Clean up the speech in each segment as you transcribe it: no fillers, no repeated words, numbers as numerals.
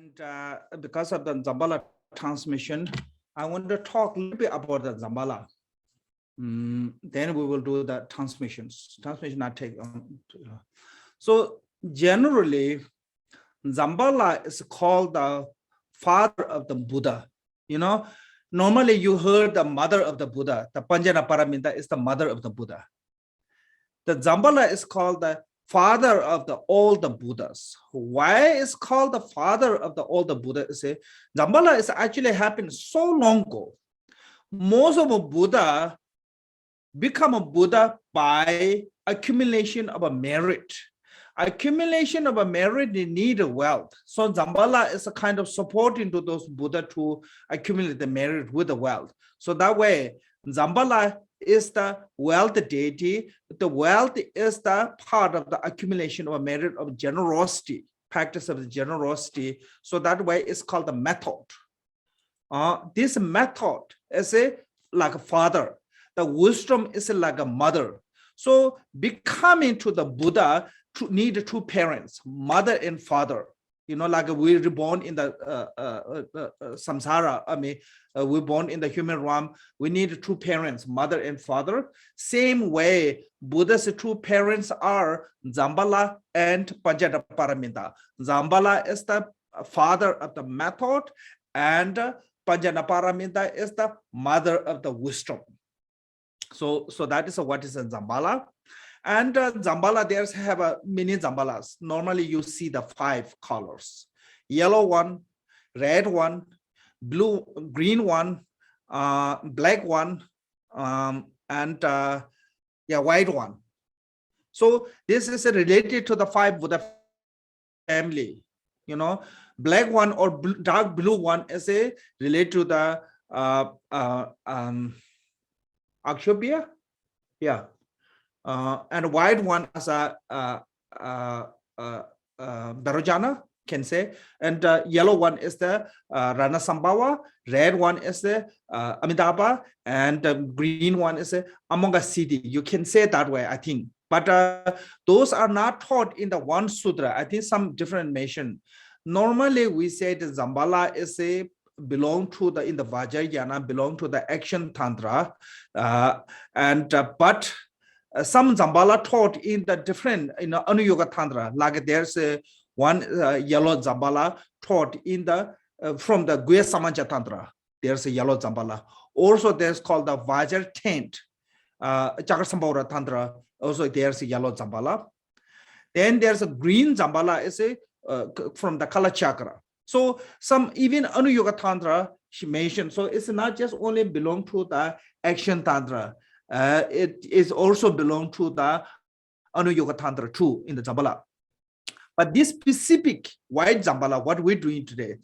And because of the Dzambhala transmission, I want to talk a little bit about the Dzambhala. Then we will do the transmissions. Transmission I take on. So generally, Dzambhala is called the father of the Buddha. You know, normally you heard the mother of the Buddha. The Panjanaparamita is the mother of the Buddha. The Dzambhala is called the father of all the Buddhas. Why is called the father of all the Buddhas? Dzambhala is actually happened so long ago. Most of the Buddha become a Buddha by accumulation of a merit. Accumulation of a merit, they need a wealth. So Dzambhala is a kind of supporting to those Buddha to accumulate the merit with the wealth. So that way, Dzambhala is the wealth deity. The wealth is the part of the accumulation of a merit of generosity, practice of generosity. So that way it's called the method. This method is like a father. The wisdom is like a mother. So becoming to the Buddha need two parents, mother and father. You know, like we're reborn in the samsara. I mean, we're born in the human realm. We need two parents, mother and father. Same way, Buddha's two parents are Dzambhala and Panjanaparamita. Dzambhala is the father of the method, and Panjanaparamita is the mother of the wisdom. So that is what is a Dzambhala. And Dzambhala, there's have a many Dzambalas. Normally you see the 5 colors: yellow one, red one, blue, green one, black one, and white one. So this is related to the 5 Buddha family. You know, black one or dark blue one is related to the Akshobhya, yeah. And white one as a Dharojana, can say, and yellow one is the Ranasambhava, red one is the Amitabha, and green one is the Amangasiddhi. You can say that way, I think. But those are not taught in the one sutra. I think some different mention. Normally, we say the Dzambhala is belong to the in the Vajrayana, belong to the action tantra, but some Dzambhala taught in the different Anuyoga Tantra, like there's one yellow Dzambhala taught in the from the Guya Samanja Tantra. There's a yellow Dzambhala. Also, there's called the Vajra tent, Chakrasambhava Tantra. Also, there's a yellow Dzambhala. Then there's a green Dzambhala is from the Kala Chakra. So some even Anuyoga Tantra she mentioned. So it's not just only belong to the action Tantra. It is also belong to the Anuyoga Tantra too in the Dzambhala. But this specific White Dzambhala, what we're doing today,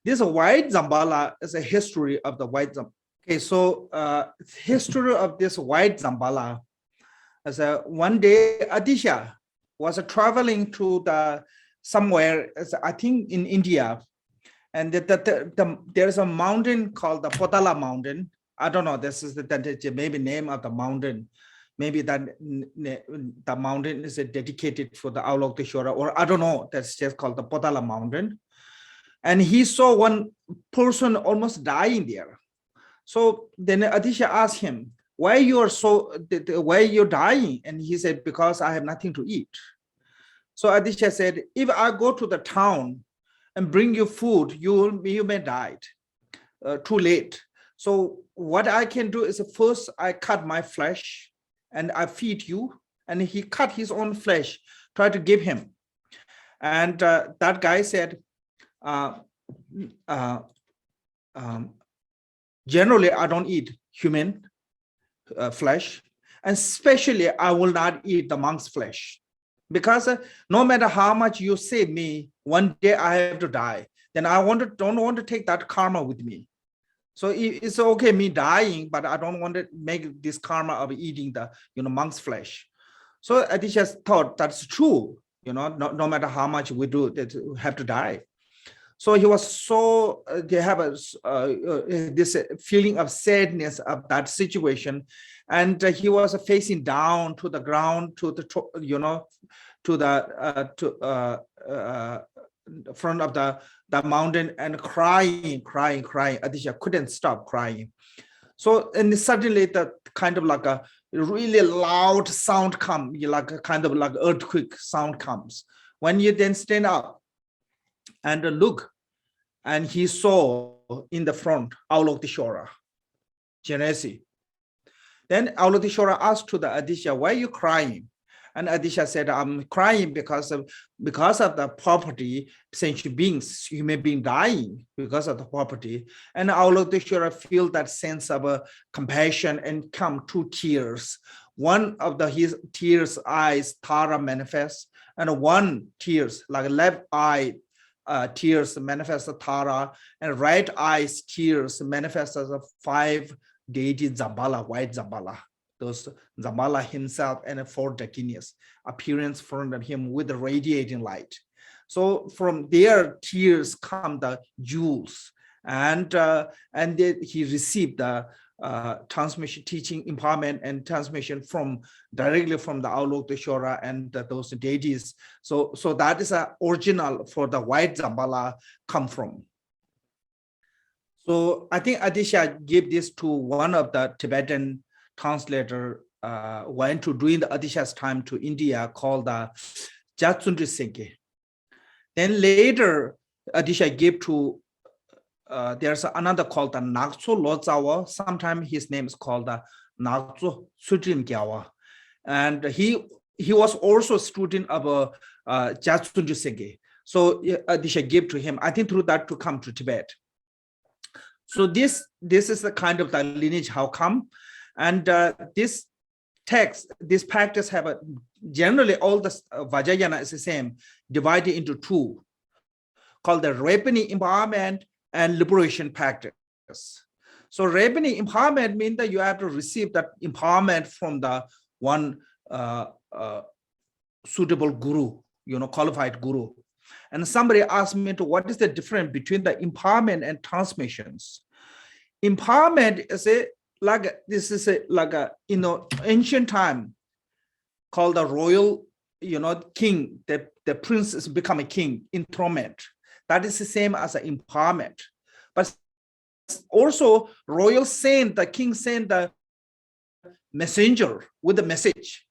this White Dzambhala is a history of the White Dzambhala. Okay, so history of this White Dzambhala, as one day Adisha was traveling to the somewhere, I think in India, and there's a mountain called the Potala Mountain. I don't know, this is the maybe name of the mountain. Maybe that the mountain is dedicated for the Avalokiteshvara, or I don't know, that's just called the Potala Mountain. And he saw one person almost dying there. So then Adisha asked him, why you're dying? And he said, because I have nothing to eat. So Adisha said, if I go to the town and bring you food, you may die. Too late. So what I can do is first I cut my flesh and I feed you. And he cut his own flesh, try to give him. And that guy said, generally I don't eat human flesh, and especially I will not eat the monk's flesh. Because no matter how much you save me, one day I have to die. Then I don't want to take that karma with me. So it's okay me dying, but I don't want to make this karma of eating the monk's flesh. So Adisha thought that's true. No matter how much we do, that we have to die. So he was so they have this feeling of sadness of that situation, and he was facing down to the ground to the front of the mountain and crying. Adisha couldn't stop crying. So, and suddenly the kind of like a really loud sound comes, like a kind of like earthquake sound comes. When you then stand up and look, and he saw in the front Avalokiteshvara, Genesi. Then Avalokiteshvara asked to the Adisha, why are you crying? And Adisha said, I'm crying because of the property, sentient beings, human being dying because of the property. And Avalokiteshvara feel that sense of compassion and come two tears. One of his tears eyes, Tara manifests, and one tears, like left eye tears manifest as Tara, and right eyes tears manifest as a 5 deity Dzambhala, White Dzambhala. Those Dzambhala himself and 4 Dakinis appearance from him with the radiating light. So from their tears come the jewels, and then he received the transmission, teaching, empowerment, and transmission from directly from the Avalokiteshvara and those deities. So that is a original for the White Dzambhala come from. So I think Adisha gave this to one of the Tibetan translator went to during the Adisha's time to India called the Jatsundri. Then later Adisha gave to there's another called the Nakso Lodzawa. Sometimes his name is called the Nakso Tsultrim Tenzin. And he was also a student of Jatsundri. So Adisha gave to him, I think through that to come to Tibet. So this is the kind of the lineage how come. And this text, this practice have a, generally all the Vajrayana is the same, divided into 2, called the ripening empowerment and liberation practice. So ripening empowerment means that you have to receive that empowerment from the one suitable guru, qualified guru. And somebody asked me to what is the difference between the empowerment and transmissions. Empowerment is ancient time called the royal, king, the prince is become a king, enthronement. That is the same as an empowerment. But also royal saint, the king sent the messenger with the message.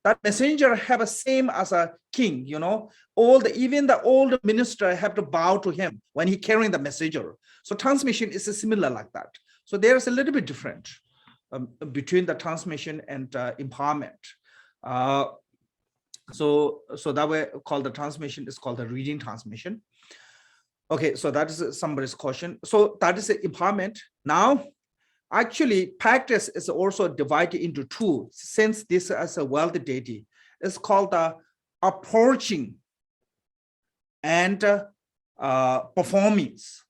That messenger have a same as a king, even the old minister have to bow to him when he carrying the messenger. So transmission is similar like that. So there's a little bit different between the transmission and empowerment. So that way called the transmission is called the reading transmission. Okay, so that is somebody's question. So that is the empowerment. Now, actually, practice is also divided into 2. Since this is a wealthy deity, it's called the approaching and performance.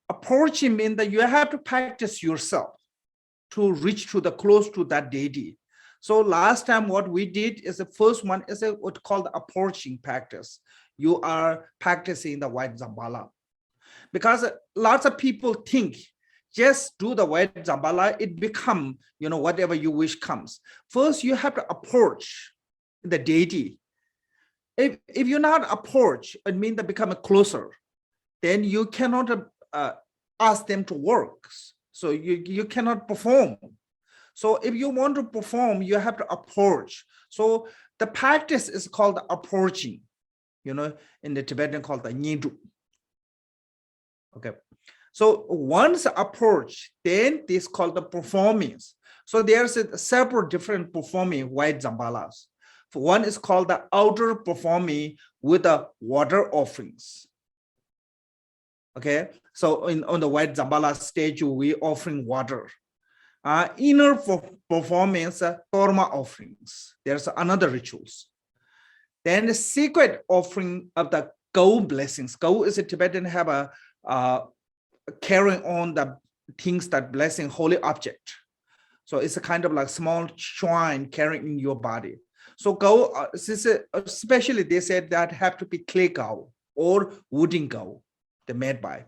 Approaching means that you have to practice yourself to reach to the close to that deity. So last time what we did is the first one is what's called the approaching practice. You are practicing the White Dzambhala. Because lots of people think just do the White Dzambhala, it become, whatever you wish comes. First, you have to approach the deity. If you're not approach, it means that become closer. Then you cannot ask them to work. So you cannot perform. So if you want to perform, you have to approach. So the practice is called approaching, in the Tibetan called the Nyingdu. Okay. So once approach, then this called the performance. So there's a several different performing White Dzambhalas. One is called the outer performing with the water offerings. Okay, so on the White Dzambhala stage, we offering water. Inner performance, karma offerings. There's another rituals. Then the secret offering of the Go blessings. Go is a Tibetan have a carrying on the things that blessing holy object. So it's a kind of like small shrine carrying in your body. So go, especially they said that have to be clay go or wooden go, the made by,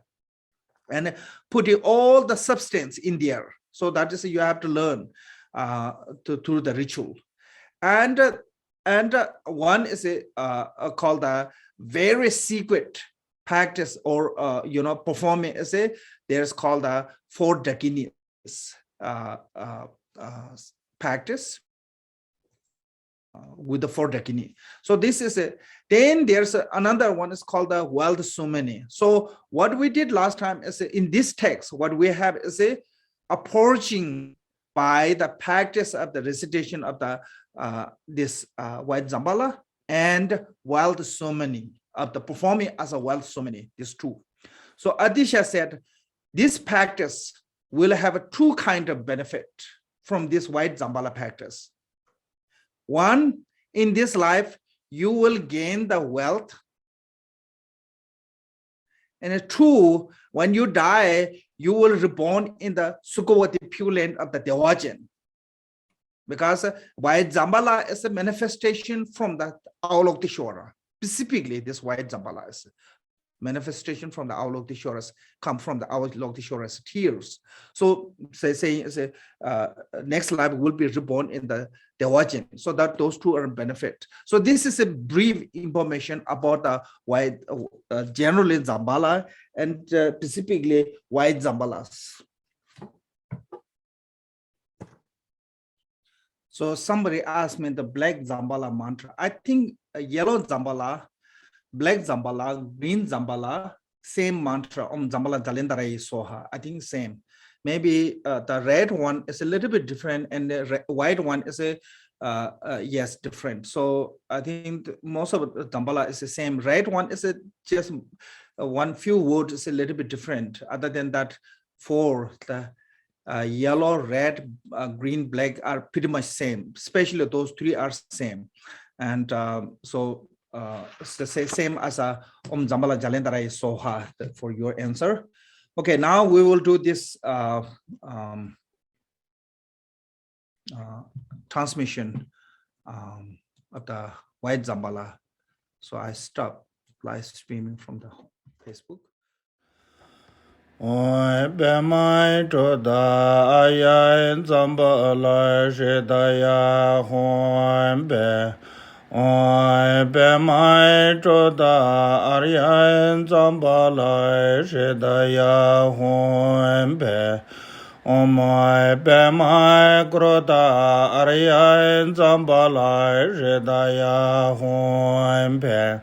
and putting all the substance in there. So that is you have to learn through the ritual. And And one is called the very secret practice or performing is there's called the four dakinis practice with the four dakini. So this is then there's another one is called the Wild Sumini. So what we did last time is in this text, what we have is approaching by the practice of the recitation of the this White Dzambhala and Wild Sumini of the performing as a Wild Sumini, these two. So Adisha said this practice will have two kinds of benefit from this White Dzambhala practice. One, in this life, you will gain the wealth. And two, when you die, you will reborn in the Sukhavati Pure Land of the Devajan. Because White Dzambhala is a manifestation from the Avalokiteshvara. Specifically, this White Dzambhala is manifestation from the Avalokiteshvara's, come from the Avalokiteshvara's tears. So say next life will be reborn in the Devajan. So that those two are benefit. So this is a brief information about the White, generally Dzambhala and specifically White Dzambhalas. So somebody asked me the Black Dzambhala mantra. I think yellow Dzambhala, Black Dzambhala, Green Dzambhala, same mantra, Om Dzambhala Jalendarayi Soha. I think same. Maybe the red one is a little bit different and the white one is yes, different. So I think most of the Dzambhala is the same. Red one is just one few words is a little bit different. Other than that, for the yellow, red, green, black are pretty much same. Especially those three are same. And so it's the same as Om Dzambhala Jalendarayi Soha for your answer. Okay, now we will do this transmission of the White Dzambhala. So I stop live streaming from the Facebook. Oi bemai toda ayain Dzambhala shedaya hombe. Oi bemai toda ayain Dzambhala shedaya hombe. Omai bemai kroda ayain Dzambhala shedaya hombe.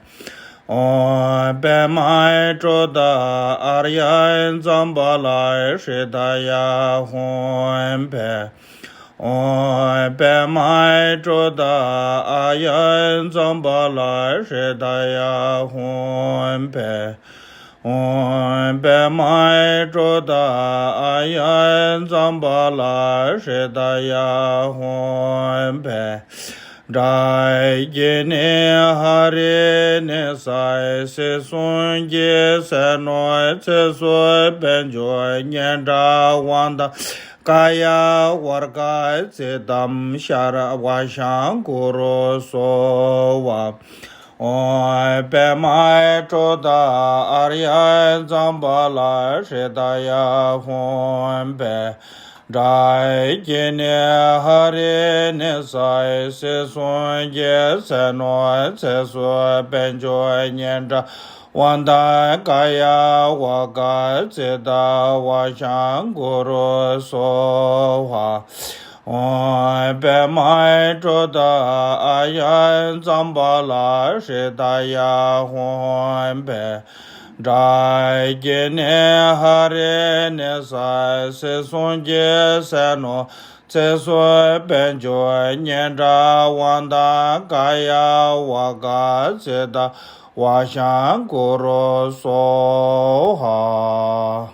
Oi bemai troda aryain Dzambhala shedaya hombe. Oi bemai troda aryain Dzambhala shedaya hombe. Oi bemai troda aryain Dzambhala shedaya hombe. Dai gene hare ne sai se sun ge se no se so ben jo nyen da wanda kaya warga se dam shara wa shang guru so wa oi be mai to da arya Dzambhala shedaya hombe. Dai gene hare ne sai se sun ye se no se so ben jo nyen da wanda kaya waga se da wa shang guru so wa oi be mai to da ayain Dzambhala shedaya hombe. Dai gene hare ne sai se sun je se no se so ben jo nyen da wanda kaya waga se da wa shang guru so ha.